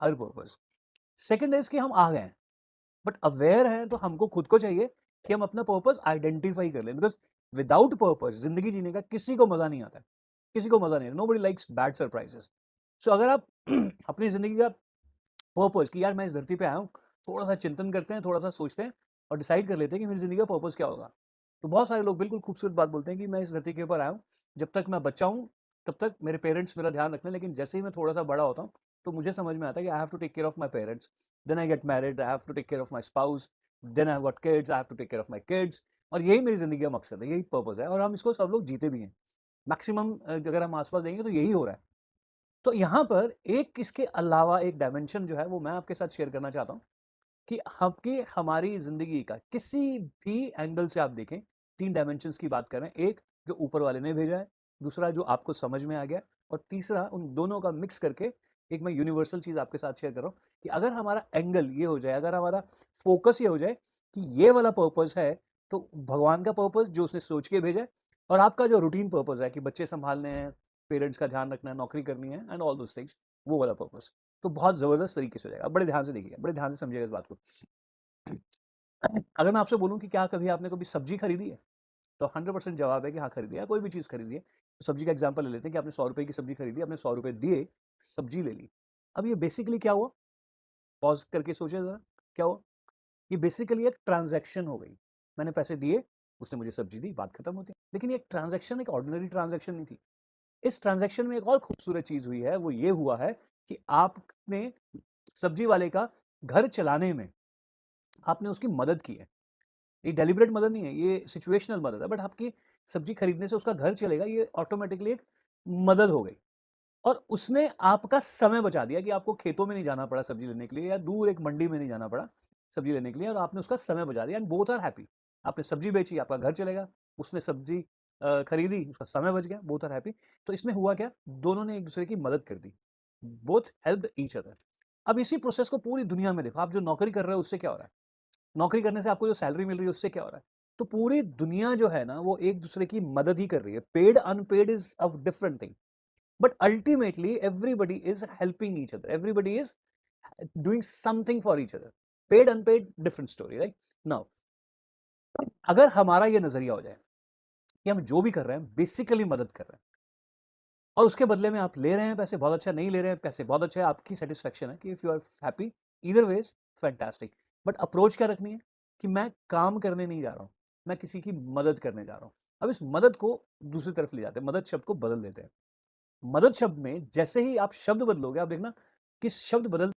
Her purpose. Second is कि हम आ गए हैं, बट अवेयर हैं, तो हमको खुद को चाहिए कि हम अपना पर्पस आइडेंटिफाई कर लें, बिकॉज विदाउट पर्पस जिंदगी जीने का किसी को मजा नहीं आता है, किसी को मजा नहीं आता, नोबडी लाइक्स बैड सरप्राइजेस। सो अगर आप अपनी जिंदगी का पर्पस कि यार मैं इस धरती पे आया हूँ, थोड़ा सा चिंतन करते हैं, थोड़ा सा सोचते हैं और डिसाइड कर लेते हैं कि मेरी जिंदगी का पर्पस क्या होगा। तो बहुत सारे लोग बिल्कुल खूबसूरत बात बोलते हैं कि मैं इस धरती के ऊपर आया हूँ, जब तक मैं बच्चा हूँ तब तक मेरे पेरेंट्स मेरा ध्यान रखना, लेकिन जैसे ही मैं थोड़ा सा बड़ा होता हूँ तो मुझे समझ में आता है कि I have to take care of my parents, then I get married, I have to take care of my spouse, then I have got kids, I have to take care of my kids. और यही मेरी जिंदगी का मकसद है, यही purpose है, और हम इसको सब लोग जीते भी हैं। मैक्सिमम अगर हम आसपास देंगे तो यही हो रहा है। तो यहाँ पर एक इसके अलावा एक डायमेंशन जो है वो मैं आपके साथ शेयर करना चाहता हूँ कि आपकी हमारी जिंदगी का किसी भी एंगल से आप देखें, तीन डायमेंशंस की बात कर रहे हैं। एक जो ऊपर वाले ने भेजा है, दूसरा जो आपको समझ में आ गया, और तीसरा उन दोनों का मिक्स करके एक मैं यूनिवर्सल चीज आपके साथ शेयर कर रहा हूँ कि अगर हमारा एंगल ये हो जाए, अगर हमारा फोकस ये हो जाए कि ये वाला पर्पस है, तो भगवान का पर्पस जो उसने सोच के भेजा है, और आपका जो रूटीन पर्पस है कि बच्चे संभालने हैं, पेरेंट्स का ध्यान रखना है, नौकरी करनी है एंड ऑल दोस थिंग्स, वो वाला पर्पस, तो बहुत जबरदस्त तरीके से हो जाएगा। बड़े ध्यान से देखिएगा, बड़े ध्यान से समझिएगा इस बात को। अगर मैं आपसे बोलूं कि क्या कभी आपने कभी सब्जी खरीदी है, तो 100% जवाब है कि हाँ खरीदी है। कोई भी चीज खरीदी है, तो सब्जी का एग्जांपल ले लेते हैं कि आपने 100 रुपए की सब्जी खरीदी, आपने 100 रुपए दिए, सब्जी ले ली। अब ये बेसिकली क्या हुआ, पॉज करके सोचे जरा, क्या हुआ? ये बेसिकली एक ट्रांजैक्शन हो गई। मैंने पैसे दिए, उसने मुझे सब्जी दी, बात खत्म होती है। लेकिन ये ट्रांजैक्शन एक ऑर्डिनरी ट्रांजैक्शन नहीं थी। इस ट्रांजैक्शन में एक और खूबसूरत चीज हुई है, वो ये हुआ है कि आपने सब्जी वाले का घर चलाने में आपने उसकी मदद की है। ये डेलिबरेट मदद नहीं है, ये सिचुएशनल मदद है, बट आपकी सब्जी खरीदने से उसका घर चलेगा, ये ऑटोमेटिकली एक मदद हो गई। और उसने आपका समय बचा दिया कि आपको खेतों में नहीं जाना पड़ा सब्जी लेने के लिए, या दूर एक मंडी में नहीं जाना पड़ा सब्जी लेने के लिए, और आपने उसका समय बचा दिया, एंड बोथ आर हैप्पी। आपने सब्जी बेची, आपका घर चलेगा, उसने सब्जी खरीदी, उसका समय बच गया, बोथ आर हैप्पी। तो इसमें हुआ क्या, दोनों ने एक दूसरे की मदद कर दी, बोथ हेल्प्ड ईच अदर। अब इसी प्रोसेस को पूरी दुनिया में देखो, आप जो नौकरी कर रहे हो उससे क्या हो रहा है, नौकरी करने से आपको जो सैलरी मिल रही है उससे क्या हो रहा है। तो पूरी दुनिया जो है ना वो एक दूसरे की मदद ही कर रही है। Paid unpaid is a different thing, but ultimately everybody is helping each other, everybody is doing something for each other, paid unpaid different story, right? Now अगर हमारा ये नजरिया हो जाए कि हम जो भी कर रहे हैं बेसिकली मदद कर रहे हैं, और उसके बदले में आप ले रहे हैं पैसे, बहुत अच्छा, नहीं ले रहे हैं पैसे, बहुत अच्छा है, आपकी सेटिस्फेक्शन है कि if you are happy, either ways fantastic. But approach क्या रखनी है कि मैं काम करने नहीं जा रहा हूं, मैं किसी की मदद करने जा रहा हूं। अब इस मदद को दूसरी तरफ ले जाते हैं, मदद शब्द को बदल देते हैं। मदद शब्द में जैसे ही आप शब्द बदलोगे, आप देखना कि शब्द बदल